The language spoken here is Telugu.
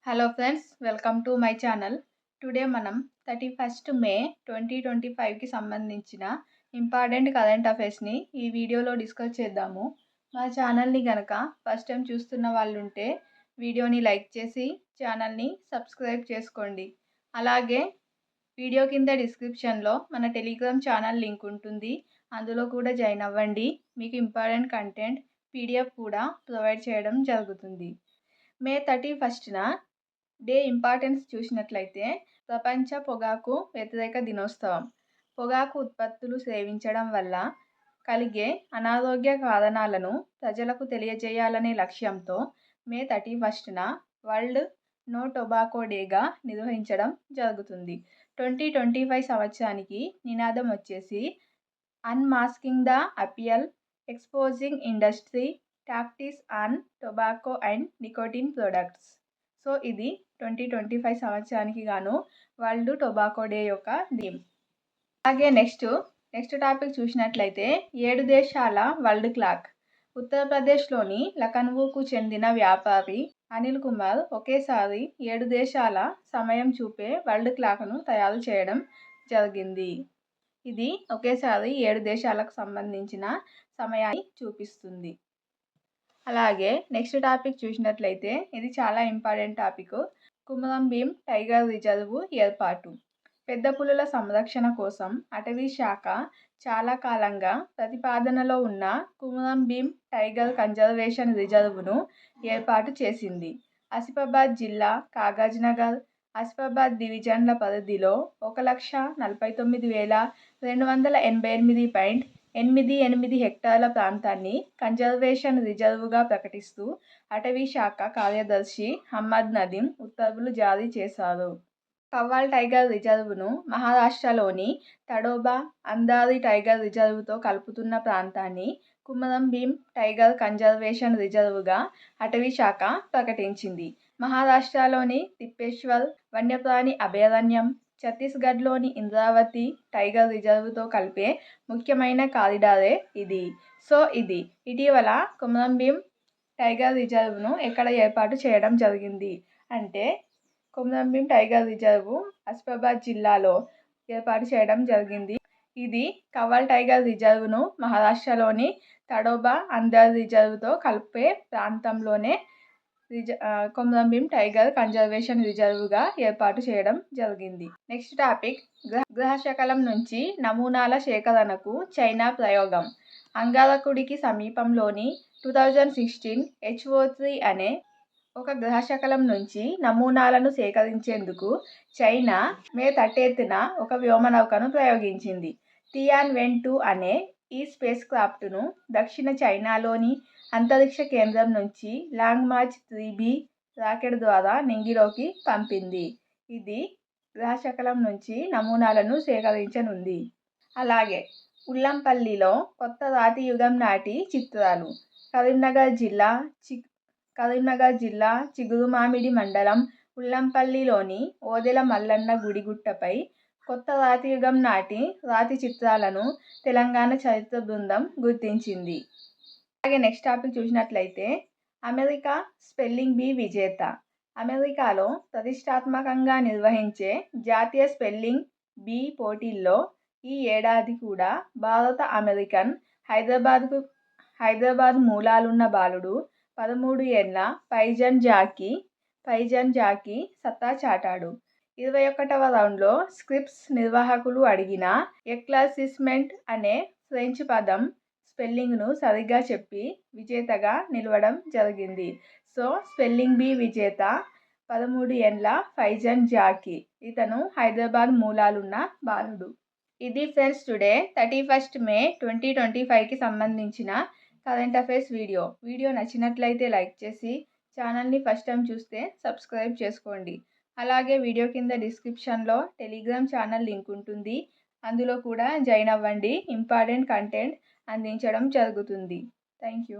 Hello friends, welcome to my channel. Today మనం 31st మే 2025కి సంబంధించిన ఇంపార్టెంట్ కరెంట్ అఫైర్స్ని ఈ వీడియోలో డిస్కస్ చేద్దాము. మా ఛానల్ని కనుక ఫస్ట్ టైం చూస్తున్న వాళ్ళు ఉంటే వీడియోని లైక్ చేసి ఛానల్ని సబ్స్క్రైబ్ చేసుకోండి. అలాగే వీడియో కింద డిస్క్రిప్షన్లో మన టెలిగ్రామ్ ఛానల్ లింక్ ఉంటుంది, అందులో కూడా జాయిన్ అవ్వండి. మీకు ఇంపార్టెంట్ కంటెంట్ PDF కూడా ప్రొవైడ్ చేయడం జరుగుతుంది. మే 31న డే ఇంపార్టెన్స్ చూసినట్లయితే ప్రపంచ పొగాకు వ్యతిరేక దినోత్సవం. పొగాకు ఉత్పత్తులు సేవించడం వల్ల కలిగే అనారోగ్య కారణాలను ప్రజలకు తెలియజేయాలనే లక్ష్యంతో మే 31న వరల్డ్ నో టొబాకో డేగా నిర్వహించడం జరుగుతుంది. 2025 సంవత్సరానికి నినాదం వచ్చేసి unmasking the appeal, exposing industry tactics on tobacco and nicotine products. So ఇది 2025 సంవత్సరానికి గాను వరల్డ్ టొబాకో డే యొక్క థీమ్. అలాగే నెక్స్ట్ టాపిక్ చూసినట్లయితే 7 దేశాల వరల్డ్ క్లాక్. ఉత్తరప్రదేశ్లోని లఖనవూకు చెందిన వ్యాపారి అనిల్ కుమార్ ఒకేసారి 7 దేశాల సమయం చూపే వరల్డ్ క్లాక్ను తయారు చేయడం జరిగింది. ఇది ఒకేసారి 7 దేశాలకు సంబంధించిన సమయాన్ని చూపిస్తుంది. అలాగే నెక్స్ట్ టాపిక్ చూసినట్లయితే ఇది చాలా important topic. Komaram Bheem tiger reserve ఏర్పాటు. పెద్ద పులుల సంరక్షణ కోసం అటవీ శాఖ చాలా కాలంగా ప్రతిపాదనలో ఉన్న కుమరం భీం టైగర్ కన్జర్వేషన్ రిజర్వ్ను ఏర్పాటు చేసింది. ఆసిఫాబాద్ జిల్లా కాగజ్నగర్, ఆసిఫాబాద్ డివిజన్ల పరిధిలో 1,49,288.88 హెక్టార్ల ప్రాంతాన్ని కన్జర్వేషన్ రిజర్వ్గా ప్రకటిస్తూ అటవీ శాఖ కార్యదర్శి హమ్మద్ నదీం ఉత్తర్వులు జారీ చేశారు. కవ్వాల్ టైగర్ రిజర్వ్ను మహారాష్ట్రలోని తడోబా, అంధారి టైగర్ రిజర్వ్తో కలుపుతున్న ప్రాంతాన్ని కుమరం భీం టైగర్ కన్జర్వేషన్ రిజర్వ్గా అటవీ శాఖ ప్రకటించింది. మహారాష్ట్రలోని తిప్పేశ్వర్ వన్యప్రాణి అభయారణ్యం, ఛత్తీస్గఢ్లోని ఇంద్రావతి టైగర్ రిజర్వ్తో కలిపే ముఖ్యమైన కారిడారే ఇది. సో ఇది ఇటీవల కుమరం భీం టైగర్ రిజర్వ్ను ఎక్కడ ఏర్పాటు చేయడం జరిగింది అంటే కుమరం భీం టైగర్ రిజర్వ్ ఆసిఫాబాద్ జిల్లాలో ఏర్పాటు చేయడం జరిగింది. ఇది కవ్వాల్ టైగర్ రిజర్వ్ను మహారాష్ట్రలోని తడోబా, అంధారి రిజర్వ్తో కలిపే ప్రాంతంలోనే కుమరం భీం టైగర్ కన్జర్వేషన్ రిజర్వ్గా ఏర్పాటు చేయడం జరిగింది. నెక్స్ట్ టాపిక్ గ్రహశకలం నుంచి నమూనాల సేకరణకు చైనా ప్రయోగం. అంగారకుడికి సమీపంలోని 2016 HO3 అనే ఒక గ్రహశకలం నుంచి నమూనాలను సేకరించేందుకు చైనా మే 30న ఒక వ్యోమనౌకను ప్రయోగించింది. టియాన్వెన్-2 అనే ఈ స్పేస్ క్రాఫ్ట్ను దక్షిణ చైనాలోని అంతరిక్ష కేంద్రం నుంచి లాంగ్ మార్చ్ 3B రాకెట్ ద్వారా నింగిలోకి పంపింది. ఇది గ్రహశకలం నుంచి నమూనాలను సేకరించనుంది. అలాగే ఉల్లంపల్లిలో కొత్త రాతి యుగం నాటి చిత్రాలు. కరీంనగర్ జిల్లా చిగురుమామిడి మండలం ఉల్లంపల్లిలోని ఓదెల మల్లన్న గుడి గుట్టపై కొత్త రాతి యుగం నాటి రాతి చిత్రాలను తెలంగాణ చరిత్ర బృందం గుర్తించింది. అలాగే నెక్స్ట్ టాపిక్ చూసినట్లయితే అమెరికా స్పెల్లింగ్ బీ విజేత. అమెరికాలో ప్రతిష్టాత్మకంగా నిర్వహించే జాతీయ స్పెల్లింగ్ బీ పోటీల్లో ఈ ఏడాది కూడా భారత అమెరికన్ హైదరాబాద్ మూలాలున్న బాలుడు 13 ఏళ్ల ఫైజన్ జాకీ సత్తా చాటాడు. 21వ రౌండ్లో స్క్రిప్స్ నిర్వాహకులు అడిగిన ఎక్లార్సిస్మెంట్ అనే ఫ్రెంచ్ పదం స్పెల్లింగ్ను సరిగ్గా చెప్పి విజేతగా నిలవడం జరిగింది. సో స్పెల్లింగ్ బీ విజేత 13 ఏళ్ల ఫైజన్ జాకీ. ఇతను హైదరాబాద్ మూలాలున్న బాలుడు. ఇది ఫ్రెండ్స్ టుడే 31st మే 2025కి సంబంధించిన కరెంట్ అఫైర్స్ వీడియో నచ్చినట్లయితే లైక్ చేసి ఛానల్ని ఫస్ట్ టైం చూస్తే సబ్స్క్రైబ్ చేసుకోండి. అలాగే వీడియో కింద డిస్క్రిప్షన్లో టెలిగ్రామ్ ఛానల్ లింక్ ఉంటుంది, అందులో కూడా జాయిన్ అవ్వండి. ఇంపార్టెంట్ కంటెంట్ అందించడం జరుగుతుంది. Thank you.